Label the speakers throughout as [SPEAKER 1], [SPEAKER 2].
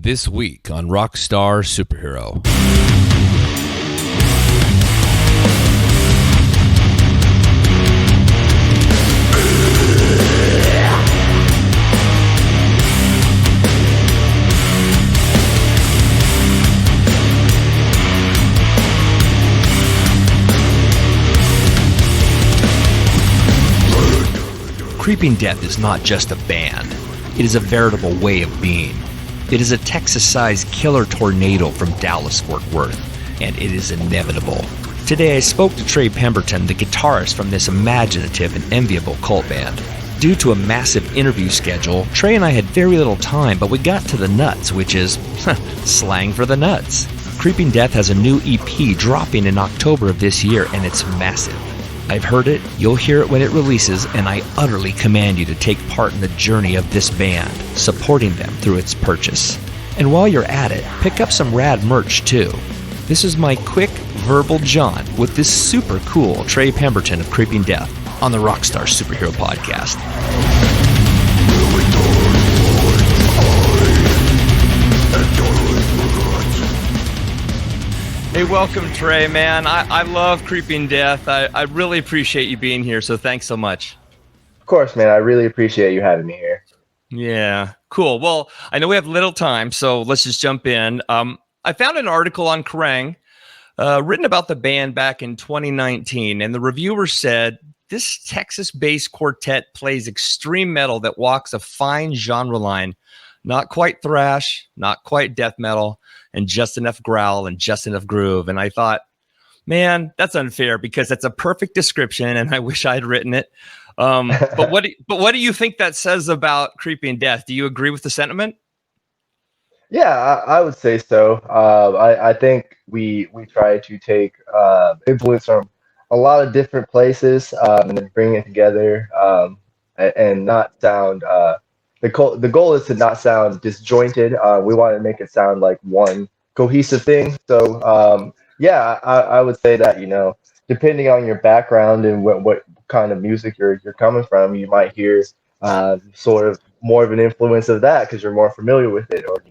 [SPEAKER 1] This week on Rockstar Superhero. Creeping Death is not just a band. It is a veritable way of being. It is a Texas-sized killer tornado from Dallas-Fort Worth, and it is inevitable. Today I spoke to Trey Pemberton, the guitarist from this imaginative and enviable cult band. Due to a massive interview schedule, Trey and I had very little time, but we got to the nuts, which is slang for the nuts. Creeping Death has a new EP dropping in October of this year, and it's massive. I've heard it, you'll hear it when it releases, and I utterly command you to take part in the journey of this band, supporting them through its purchase. And while you're at it, pick up some rad merch too. This is my quick verbal jaunt with this super cool Trey Pemberton of Creeping Death on the Rockstar Superhero Podcast. Hey, welcome, Trey, man. I love Creeping Death. I really appreciate you being here, so thanks so much.
[SPEAKER 2] Of course, man. I really appreciate you having me here.
[SPEAKER 1] Yeah, cool. Well, I know we have little time, so let's just jump in. I found an article on Kerrang written about the band back in 2019, and the reviewer said, this Texas-based quartet plays extreme metal that walks a fine genre line. Not quite thrash, not quite death metal, and just enough growl and just enough groove. And I thought, man, that's unfair because that's a perfect description, and I wish I'd written it. But what do you think that says about Creeping Death? Do you agree with the sentiment?
[SPEAKER 2] Yeah, I would say so. I think we try to take influence from a lot of different places and then bring it together and not sound. The goal is to not sound disjointed. We want to make it sound like one cohesive thing. So, I would say that, depending on your background and what kind of music you're coming from, you might hear sort of more of an influence of that because you're more familiar with it, or,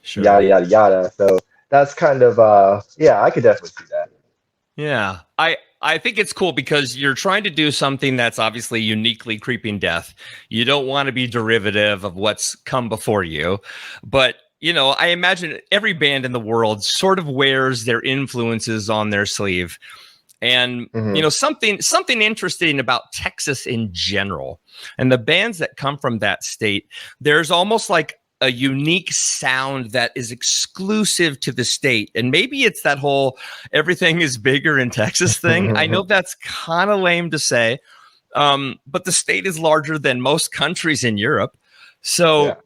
[SPEAKER 1] Sure.
[SPEAKER 2] Yada, yada, yada. So that's kind of, I could definitely see that.
[SPEAKER 1] Yeah, I think it's cool because you're trying to do something that's obviously uniquely Creeping Death. You don't want to be derivative of what's come before you. But, I imagine every band in the world sort of wears their influences on their sleeve. And, something interesting about Texas in general and the bands that come from that state, there's almost like a unique sound that is exclusive to the state. And maybe it's that whole everything is bigger in Texas thing. I know that's kind of lame to say, but the state is larger than most countries in Europe. So,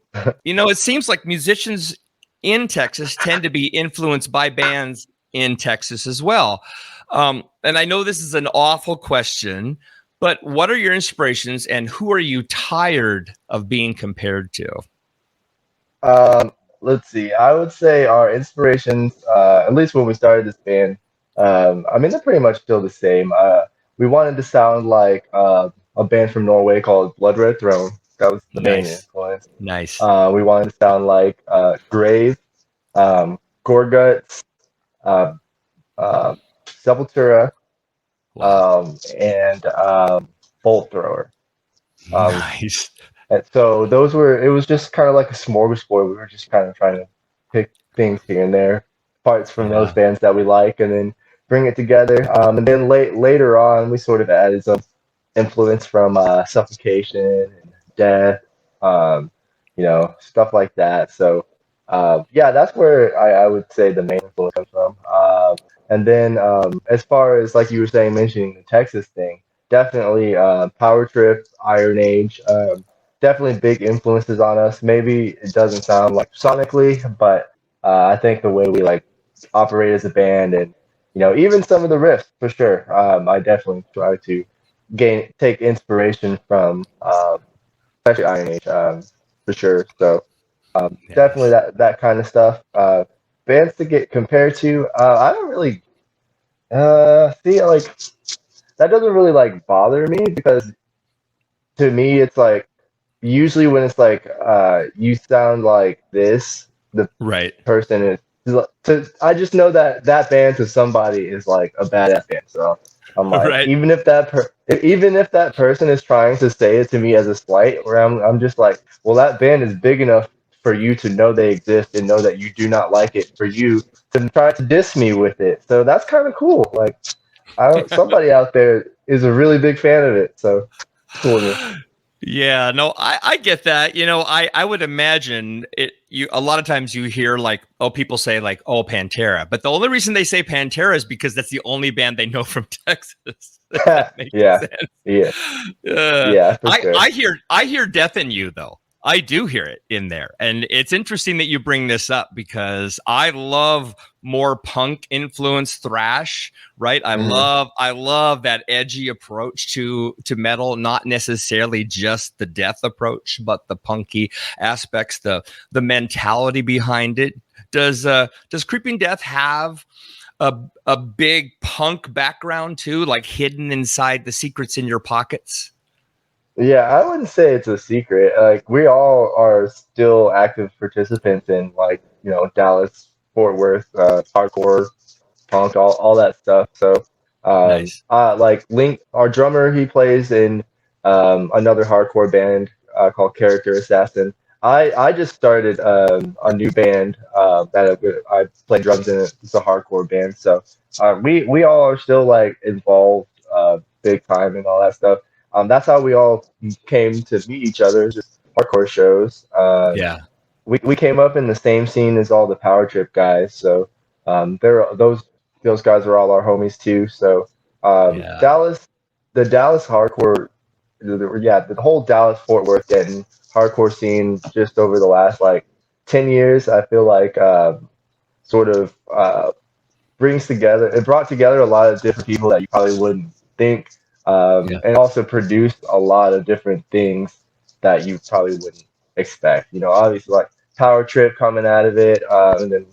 [SPEAKER 1] it seems like musicians in Texas tend to be influenced by bands in Texas as well. And I know this is an awful question, but what are your inspirations and who are you tired of being compared to?
[SPEAKER 2] Let's see. I would say our inspirations, at least when we started this band, they're pretty much still the same. We wanted to sound like a band from Norway called Blood Red Throne. That was the main influence.
[SPEAKER 1] Nice.
[SPEAKER 2] We wanted to sound like Grave, Gorguts, Sepultura, and Bolt Thrower.
[SPEAKER 1] Nice.
[SPEAKER 2] And so it was just kind of like a smorgasbord. We were just kind of trying to pick things here and there, parts from those bands that we like, and then bring it together. And then later on, we sort of added some influence from Suffocation and Death, stuff like that. So, that's where I would say the main influence comes from. And then as far as, like you were saying, mentioning the Texas thing, definitely Power Trip, Iron Age, definitely big influences on us. Maybe it doesn't sound like sonically, but I think the way we operate as a band and, even some of the riffs for sure. I definitely try to take inspiration from, especially Iron Age, for sure. So definitely that kind of stuff. Bands to get compared to, I don't really see that doesn't really bother me because to me it's usually when it's you sound like this, the
[SPEAKER 1] Right.
[SPEAKER 2] person is. I just know that that band to somebody is like a badass band. So I'm like,
[SPEAKER 1] Right.
[SPEAKER 2] even if that person is trying to say it to me as a slight, where I'm just like, well, that band is big enough for you to know they exist and know that you do not like it, for you to try to diss me with it. So that's kind of cool. Like, I don't, somebody out there is a really big fan of it. So it's cool to me.
[SPEAKER 1] Yeah, no, I get that. I would imagine it. You a lot of times you hear like, oh, people say like, oh, Pantera, but the only reason they say Pantera is because that's the only band they know from Texas. If that makes
[SPEAKER 2] Yeah,
[SPEAKER 1] sense.
[SPEAKER 2] yeah,
[SPEAKER 1] Uh,
[SPEAKER 2] yeah, for sure.
[SPEAKER 1] I hear death in you though. I do hear it in there, and it's interesting that you bring this up because I love more punk influenced thrash. Right,
[SPEAKER 2] Mhm.
[SPEAKER 1] I love that edgy approach to metal, not necessarily just the death approach, but the punky aspects, the mentality behind it. Does Creeping Death have a big punk background too, like hidden inside the secrets in your pockets?
[SPEAKER 2] Yeah, I wouldn't say it's a secret. Like we all are still active participants in like, Dallas, Fort Worth, hardcore, punk, all that stuff. So,
[SPEAKER 1] Nice.
[SPEAKER 2] like Link, our drummer, he plays in another hardcore band called Character Assassin. I just started a new band that I play drums in. It's a hardcore band. So we all are still like involved big time and all that stuff. That's how we all came to meet each other, just hardcore shows.
[SPEAKER 1] Yeah.
[SPEAKER 2] We came up in the same scene as all the Power Trip guys, so they're those guys are all our homies too. So
[SPEAKER 1] Yeah.
[SPEAKER 2] The Dallas hardcore, yeah, the whole Dallas Fort Worth getting hardcore scene just over the last like 10 years, I feel like sort of it brought together a lot of different people that you probably wouldn't think,
[SPEAKER 1] Yeah.
[SPEAKER 2] and also produced a lot of different things that you probably wouldn't expect. Obviously like Power Trip coming out of it, and then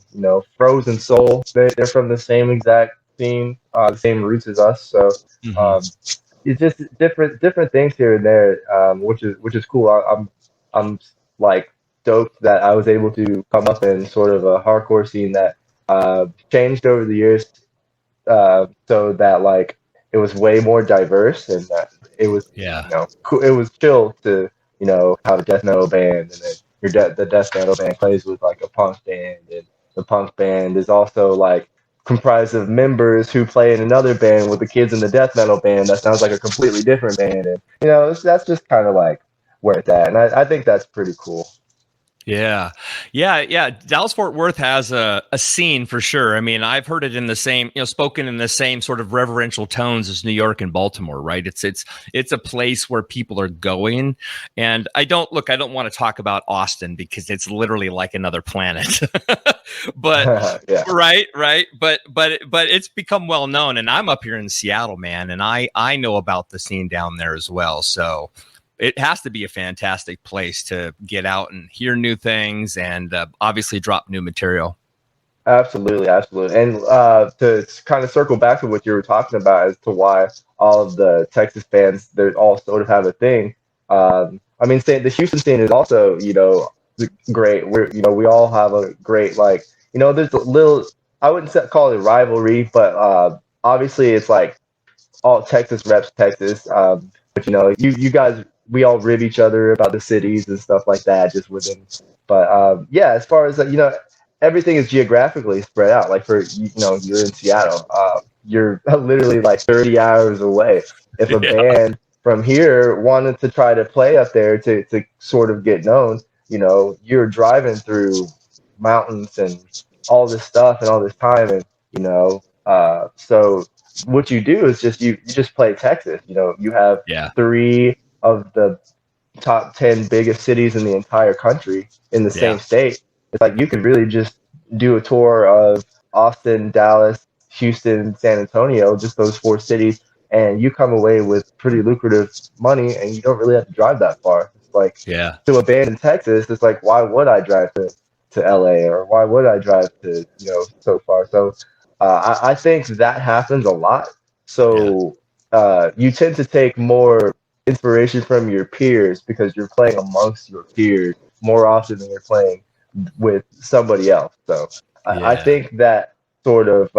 [SPEAKER 2] Frozen Soul. They're from the same exact scene, the same roots as us. So
[SPEAKER 1] Hmm.
[SPEAKER 2] um, it's just different things here and there, which is cool. I'm like stoked that I was able to come up in sort of a hardcore scene that changed over the years, so that like it was way more diverse and that it was
[SPEAKER 1] Yeah.
[SPEAKER 2] cool. It was chill to have a death metal band, and then the death metal band plays with like a punk band, and the punk band is also like comprised of members who play in another band with the kids in the death metal band that sounds like a completely different band, and that's just kind of like where it's at, and I think that's pretty cool.
[SPEAKER 1] Yeah. Yeah. Yeah. Dallas Fort Worth has a scene for sure. I mean, I've heard it in the same, spoken in the same sort of reverential tones as New York and Baltimore, right? It's a place where people are going. And I don't want to talk about Austin because it's literally like another planet. But
[SPEAKER 2] Yeah,
[SPEAKER 1] right. But it's become well known. And I'm up here in Seattle, man, and I know about the scene down there as well. So it has to be a fantastic place to get out and hear new things and obviously drop new material.
[SPEAKER 2] absolutely, absolutely. And to kind of circle back to what you were talking about as to why all of the Texas bands, they all sort of have a thing. I mean, say the Houston scene is also, great. We all have a great, like, there's a little, I wouldn't call it rivalry, but obviously it's like all Texas reps Texas. But you guys, we all rib each other about the cities and stuff like that, just within. But yeah, as far as everything is geographically spread out. Like you're in Seattle. You're literally like 30 hours away. If a
[SPEAKER 1] Yeah.
[SPEAKER 2] band from here wanted to try to play up there to sort of get known, you're driving through mountains and all this stuff and all this time, and so what you do is just you just play Texas. You have
[SPEAKER 1] Yeah.
[SPEAKER 2] three of the top 10 biggest cities in the entire country in the same
[SPEAKER 1] Yeah.
[SPEAKER 2] state. It's like you could really just do a tour of Austin, Dallas, Houston, San Antonio, just those four cities, and you come away with pretty lucrative money, and you don't really have to drive that far. It's like
[SPEAKER 1] Yeah.
[SPEAKER 2] to a band in Texas, it's like, why would I drive to LA, or why would I drive to so far? So I think that happens a lot.
[SPEAKER 1] Yeah.
[SPEAKER 2] So you tend to take more inspiration from your peers because you're playing amongst your peers more often than you're playing with somebody else. So I
[SPEAKER 1] Yeah.
[SPEAKER 2] think that sort of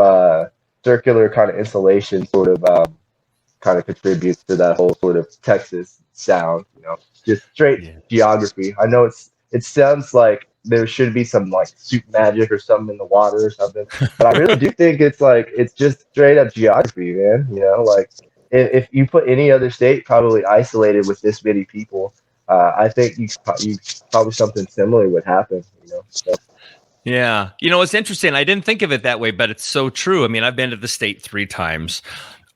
[SPEAKER 2] circular kind of installation sort of kind of contributes to that whole sort of Texas sound, just straight
[SPEAKER 1] Yeah.
[SPEAKER 2] geography. I know it sounds like there should be some like soup magic or something in the water or something, but I really do think it's like it's just straight up geography, man. Like if you put any other state probably isolated with this many people, I think you probably something similar would happen. So,
[SPEAKER 1] Yeah. It's interesting. I didn't think of it that way, but it's so true. I mean, I've been to the state 3 times,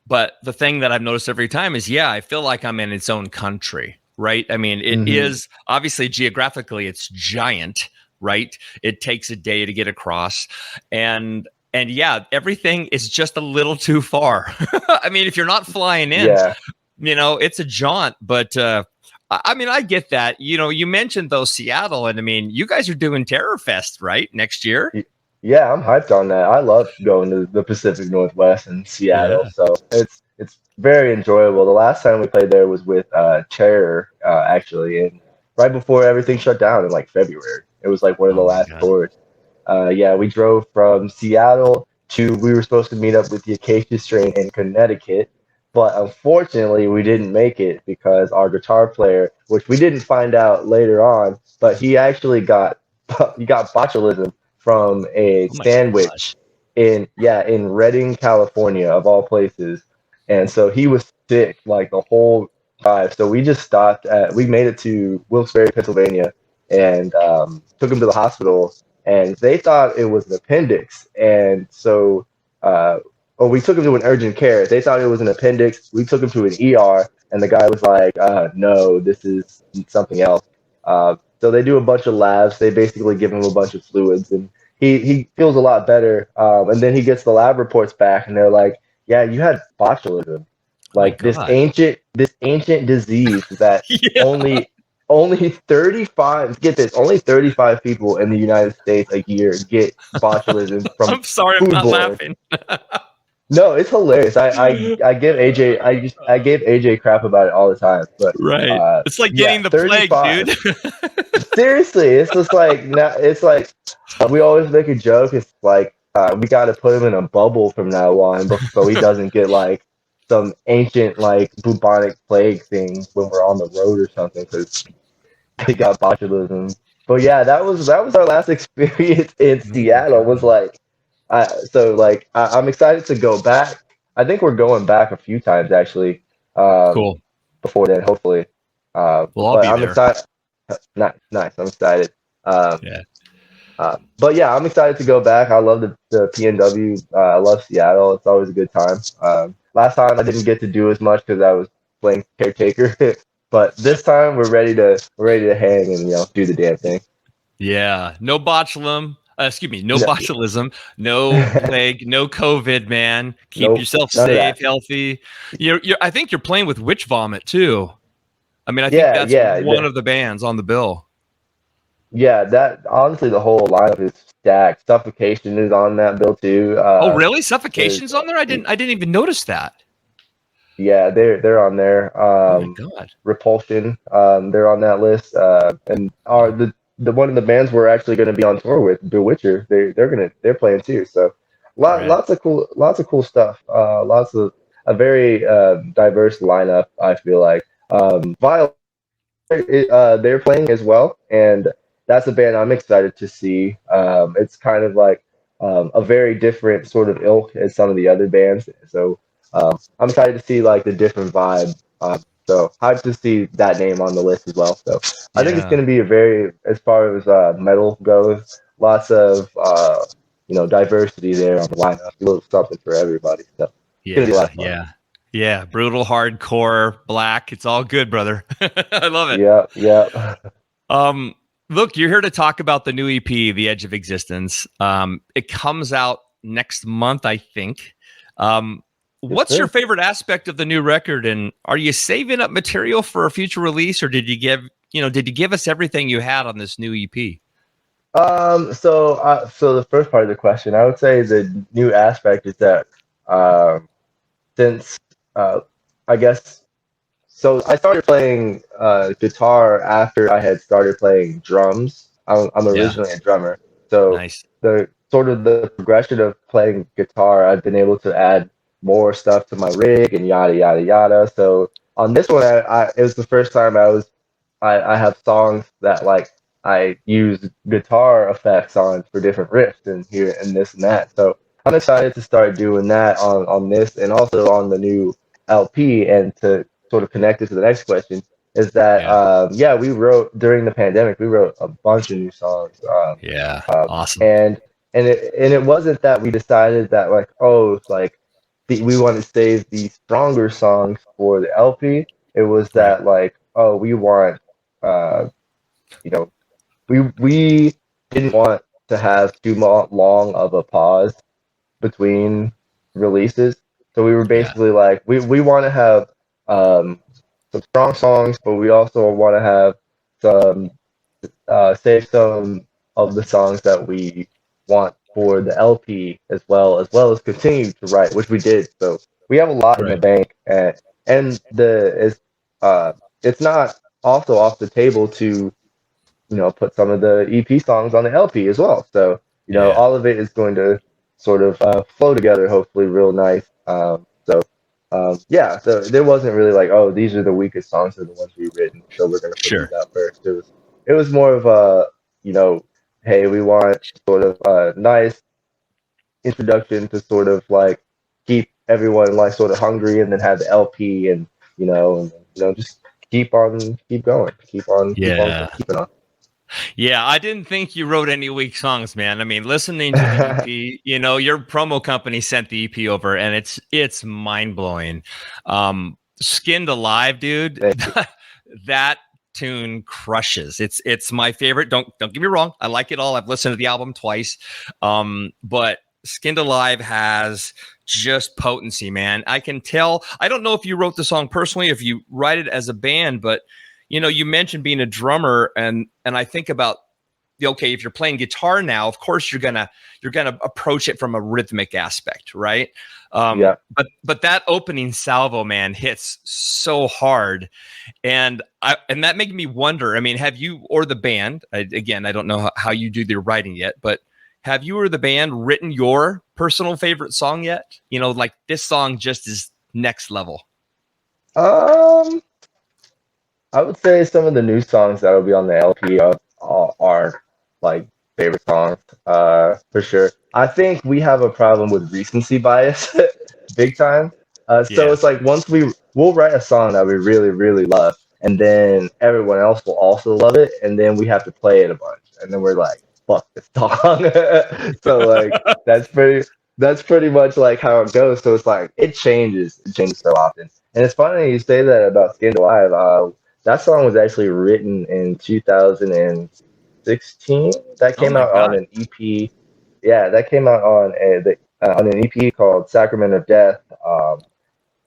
[SPEAKER 1] but the thing that I've noticed every time is, I feel like I'm in its own country, right? I mean, it
[SPEAKER 2] hmm
[SPEAKER 1] is obviously geographically it's giant, right? It takes a day to get across. And yeah, everything is just a little too far. I mean, if you're not flying in,
[SPEAKER 2] yeah.
[SPEAKER 1] it's a jaunt, but I mean, I get that. You mentioned though Seattle, and I mean, you guys are doing Terror Fest, right? Next year.
[SPEAKER 2] Yeah, I'm hyped on that. I love going to the Pacific Northwest and Seattle,
[SPEAKER 1] Yeah.
[SPEAKER 2] so it's very enjoyable. The last time we played there was with Terror, actually, and right before everything shut down in like February. It was like one of the
[SPEAKER 1] Oh my
[SPEAKER 2] last
[SPEAKER 1] God.
[SPEAKER 2] tours. Yeah, we drove from Seattle to. We were supposed to meet up with the Acacia Strain in Connecticut, but unfortunately, we didn't make it because our guitar player, which we didn't find out later on, but he actually got he got botulism from a
[SPEAKER 1] Oh my gosh.
[SPEAKER 2] sandwich in Redding, California, of all places, and so he was sick like the whole drive. So we just we made it to Wilkes-Barre, Pennsylvania, and took him to the hospital, and they thought it was an appendix, and so. Or we took him to an urgent care. They thought it was an appendix. We took him to an ER, and the guy was like, "No, this is something else." So they do a bunch of labs. They basically give him a bunch of fluids, and he feels a lot better. And then he gets the lab reports back, and they're like, "Yeah, you had botulism,
[SPEAKER 1] Oh my
[SPEAKER 2] like
[SPEAKER 1] God.
[SPEAKER 2] this ancient disease that
[SPEAKER 1] Yeah.
[SPEAKER 2] only 35 get this only 35 people in the United States a year get botulism from
[SPEAKER 1] I'm sorry, I'm not
[SPEAKER 2] foodborne."
[SPEAKER 1] laughing.
[SPEAKER 2] No, it's hilarious. I give AJ I gave AJ crap about it all the time, but
[SPEAKER 1] Right. It's like
[SPEAKER 2] yeah,
[SPEAKER 1] getting the plague,
[SPEAKER 2] 35.
[SPEAKER 1] dude.
[SPEAKER 2] Seriously, it's just like now it's like we always make a joke. It's like we got to put him in a bubble from now on, so he doesn't get like some ancient like bubonic plague thing when we're on the road or something because he got botulism. But yeah, that was our last experience in
[SPEAKER 1] Oh my
[SPEAKER 2] Seattle. Was
[SPEAKER 1] God.
[SPEAKER 2] like, I'm excited to go back. I think we're going back a few times actually. Um,
[SPEAKER 1] Cool.
[SPEAKER 2] Before then, hopefully.
[SPEAKER 1] Well, I'll
[SPEAKER 2] But
[SPEAKER 1] be
[SPEAKER 2] I'm
[SPEAKER 1] there.
[SPEAKER 2] excited. Nice, nice. I'm excited. Um,
[SPEAKER 1] Yeah.
[SPEAKER 2] but yeah, I'm excited to go back. I love the PNW. I love Seattle. It's always a good time. Last time I didn't get to do as much because I was playing caretaker, but this time we're ready to hang and do the damn thing.
[SPEAKER 1] Yeah. No botulism. Excuse me. No
[SPEAKER 2] No,
[SPEAKER 1] botulism. No plague. No COVID, man. Keep
[SPEAKER 2] nope,
[SPEAKER 1] yourself
[SPEAKER 2] none of
[SPEAKER 1] safe,
[SPEAKER 2] that.
[SPEAKER 1] healthy. I think you're playing with witch vomit too. I mean, I think
[SPEAKER 2] Yeah,
[SPEAKER 1] that's
[SPEAKER 2] yeah,
[SPEAKER 1] one of the bands on the bill.
[SPEAKER 2] yeah. That honestly, the whole lineup is stacked. Suffocation is on that bill too.
[SPEAKER 1] Oh, really?
[SPEAKER 2] There's
[SPEAKER 1] Suffocation's on there? I didn't even notice that.
[SPEAKER 2] Yeah, they're on there.
[SPEAKER 1] Oh my God.
[SPEAKER 2] Repulsion, they're on that list. And are the one of the bands we're actually going to be on tour with, Bewitcher. They're playing too. So
[SPEAKER 1] Right.
[SPEAKER 2] lots of cool stuff. Lots of a very diverse lineup. I feel like Vile, they're playing as well, and that's a band I'm excited to see. It's kind of like a very different sort of ilk as some of the other bands. So I'm excited to see like the different vibe. So hyped to see that name on the list as well. So I think it's
[SPEAKER 1] Yeah.
[SPEAKER 2] going to be a very, as far as metal goes, lots of diversity there on the lineup. A little something for everybody. So it's going to be a
[SPEAKER 1] Yeah.
[SPEAKER 2] lot of fun.
[SPEAKER 1] Yeah. Yeah. Brutal, hardcore, black. It's all good, brother. I love it.
[SPEAKER 2] Yeah, yeah.
[SPEAKER 1] Um, Look, you're here to talk about the new EP, The Edge of Existence. It comes out next month, I think.
[SPEAKER 2] Yes,
[SPEAKER 1] What's your
[SPEAKER 2] sir.
[SPEAKER 1] favorite aspect of the new record, and are you saving up material for a future release, or did you give us everything you had on this new EP?
[SPEAKER 2] So the first part of the question, I would say the new aspect is that um, since I guess so, I started playing guitar after I had started playing drums. I'm
[SPEAKER 1] Yeah.
[SPEAKER 2] originally a drummer, so
[SPEAKER 1] Nice.
[SPEAKER 2] the sort of the progression of playing guitar, I've been able to add more stuff to my rig and yada yada yada. So on this one, it was the first time I have songs that like I use guitar effects on for different riffs and here and this and that. So I'm excited to start doing that on this and also on the new LP. And to sort of connect it to the next question is that
[SPEAKER 1] Yeah.
[SPEAKER 2] yeah, we wrote during the pandemic. We wrote a bunch of new songs.
[SPEAKER 1] Yeah.
[SPEAKER 2] Uh,
[SPEAKER 1] Awesome.
[SPEAKER 2] and it wasn't that we decided that like, oh, like we want to save the stronger songs for the LP. It was
[SPEAKER 1] Right.
[SPEAKER 2] that like, oh, we want uh you know we didn't want to have too long of a pause between releases. So we were
[SPEAKER 1] Yeah.
[SPEAKER 2] basically like, we want to have um some strong songs, but we also want to have some save some of the songs that we want for the LP as well as continue to write, which we did. So we have a lot in the
[SPEAKER 1] Right.
[SPEAKER 2] bank, and uh, it's not also off the table to put some of the EP songs on the LP as well. So
[SPEAKER 1] Yeah.
[SPEAKER 2] all of it is going to sort of flow together, hopefully, real nice. Yeah, so there wasn't really like, oh, these are the weakest songs are the ones we've written, so we're gonna put these
[SPEAKER 1] Sure.
[SPEAKER 2] out first. It was more of a, you know, hey, we want sort of a nice introduction to sort of like keep everyone like sort of hungry, and then have the LP, and just keep going, keep on
[SPEAKER 1] Yeah.
[SPEAKER 2] keeping on.
[SPEAKER 1] Yeah, I didn't think you wrote any weak songs, man. I mean, listening to the EP, your promo company sent the EP over, and it's mind blowing. Skinned Alive, dude,
[SPEAKER 2] Thank you.
[SPEAKER 1] that tune crushes. It's my favorite. Don't get me wrong, I like it all. I've listened to the album twice, but Skinned Alive has just potency, man. I can tell. I don't know if you wrote the song personally, if you write it as a band, but you mentioned being a drummer, and I think about, okay, if you're playing guitar now, of course you're gonna approach it from a rhythmic aspect, right?
[SPEAKER 2] Yeah.
[SPEAKER 1] But that opening salvo, man, hits so hard, and that made me wonder. I mean, have you or the band? Again, I don't know how you do the writing yet, but have you or the band written your personal favorite song yet? Like this song just is next level.
[SPEAKER 2] Um, I would say some of the new songs that'll be on the LP are like favorite songs, for sure. I think we have a problem with recency bias, big time. So
[SPEAKER 1] Yeah.
[SPEAKER 2] it's like once we'll write a song that we really really love, and then everyone else will also love it, and then we have to play it a bunch, and then we're like, fuck this song. So like that's pretty much like how it goes. So it's like it changes so often. And it's funny you say that about Skinned Alive. That song was actually written in 2016. That
[SPEAKER 1] Oh
[SPEAKER 2] came
[SPEAKER 1] my
[SPEAKER 2] out on
[SPEAKER 1] God.
[SPEAKER 2] an EP. Yeah, that came out on an EP called Sacrament of Death.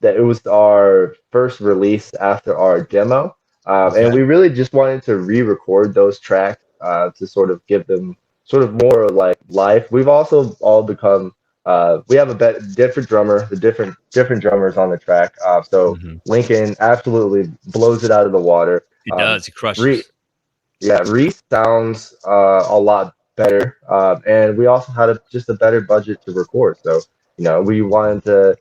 [SPEAKER 2] That it was our first release after our demo, and
[SPEAKER 1] Okay.
[SPEAKER 2] we really just wanted to re-record those tracks to sort of give them sort of more like life. We've also all become we have different drummer, the different drummers on the track. So
[SPEAKER 1] Mm-hmm.
[SPEAKER 2] Lincoln absolutely blows it out of the water.
[SPEAKER 1] It
[SPEAKER 2] Um,
[SPEAKER 1] does. It
[SPEAKER 2] Re-
[SPEAKER 1] crushes.
[SPEAKER 2] yeah, Reese sounds a lot better, and we also had just a better budget to record. So we wanted to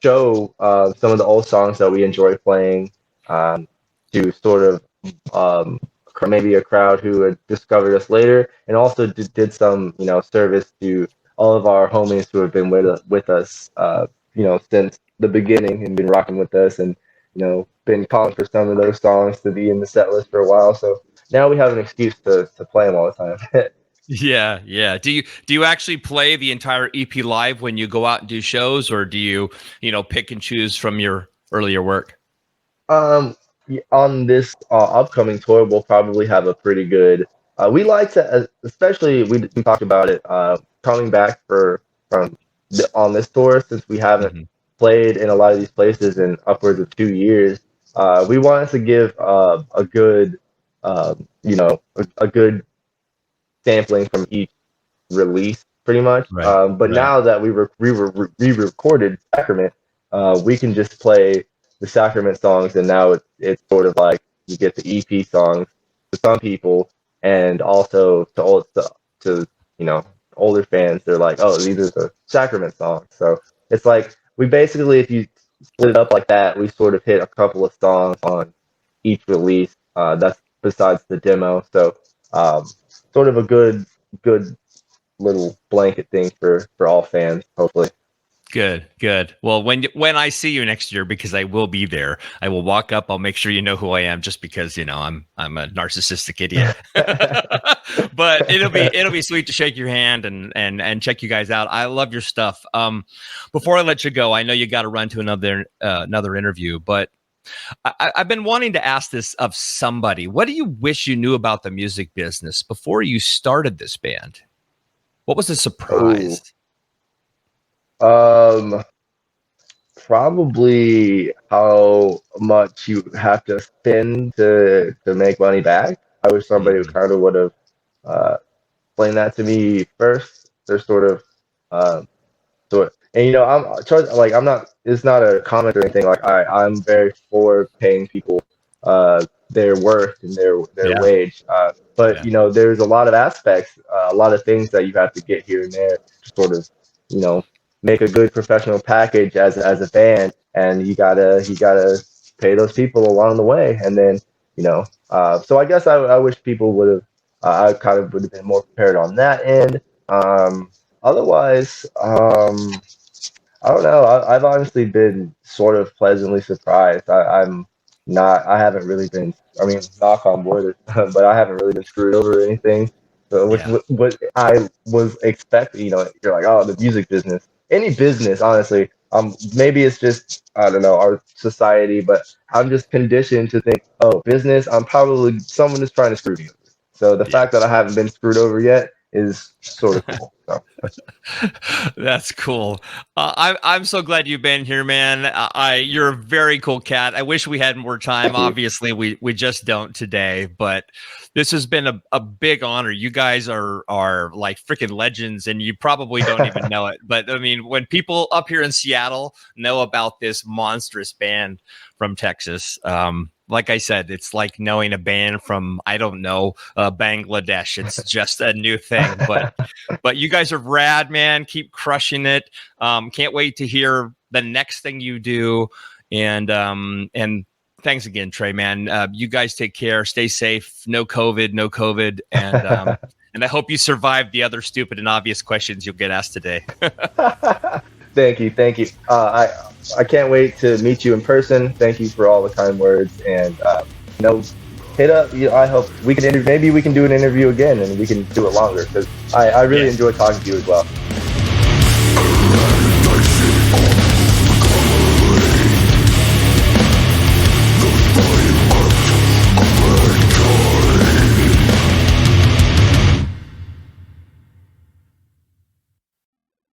[SPEAKER 2] show some of the old songs that we enjoy playing um, to sort of maybe a crowd who had discovered us later, and also did some service to all of our homies who have been with us since the beginning and been rocking with us, and been calling for some of those songs to be in the set list for a while. So now we have an excuse to play them all the time.
[SPEAKER 1] Yeah, yeah. Do you actually play the entire EP live when you go out and do shows, or do you pick and choose from your earlier work?
[SPEAKER 2] On this upcoming tour, we'll probably have a pretty good. We like to, especially we talked about it coming back on this tour, since we haven't
[SPEAKER 1] Mm-hmm.
[SPEAKER 2] played in a lot of these places in upwards of 2 years. We wanted to give a good, a good sampling from each release, pretty much.
[SPEAKER 1] Right,
[SPEAKER 2] But
[SPEAKER 1] right.
[SPEAKER 2] now that we re-recorded Sacrament, we can just play the Sacrament songs, and now it's sort of like you get the EP songs. For some people, and also to older fans, they're like, oh, these are the Sacrament songs. So it's like we basically, if you split it up like that, we sort of hit a couple of songs on each release. That's besides the demo. So sort of a good little blanket thing for all fans, hopefully.
[SPEAKER 1] Good. Well, when I see you next year, because I will be there, I will walk up. I'll make sure you know who I am, just because I'm a narcissistic idiot. But it'll be sweet to shake your hand and check you guys out. I love your stuff. Before I let you go, I know you got to run to another interview, but I've been wanting to ask this of somebody. What do you wish you knew about the music business before you started this band? What was the surprise?
[SPEAKER 2] Probably how much you have to spend to make money back. I wish somebody kind of would have explained that to me first. They're sort of and I'm not. It's not a comment or anything. Like I'm very for paying people their worth and their wage. But there's a lot of aspects, a lot of things that you have to get here and there to sort of make a good professional package as a band, and you gotta pay those people along the way. And then so I guess I wish people would have I kind of would have been more prepared on that end. Otherwise, I don't know. I've honestly been sort of pleasantly surprised. I haven't really been, I mean, knock on wood, but I haven't really been screwed over or anything. So what I was expecting, you're like, oh, the music business, any business, honestly. Maybe it's just, I don't know, our society, but I'm just conditioned to think, oh, business, I'm probably someone is trying to screw me over. So the fact that I haven't been screwed over yet is sort of cool. So.
[SPEAKER 1] That's cool. I'm so glad you've been here, man. You're a very cool cat. I wish we had more time. Obviously, we just don't today, but this has been a big honor. You guys are like freaking legends, and you probably don't even know it. But I mean, when people up here in Seattle know about this monstrous band from Texas, like I said, it's like knowing a band from, I don't know, Bangladesh. It's just a new thing. But you guys are rad, man. Keep crushing it. Can't wait to hear the next thing you do. And thanks again, Trey, man. You guys take care. Stay safe. No COVID. And and I hope you survive the other stupid and obvious questions you'll get asked today.
[SPEAKER 2] Thank you. I can't wait to meet you in person. Thank you for all the kind words, and hit up. I hope we can maybe we can do an interview again, and we can do it longer, because I really enjoy talking to you as well.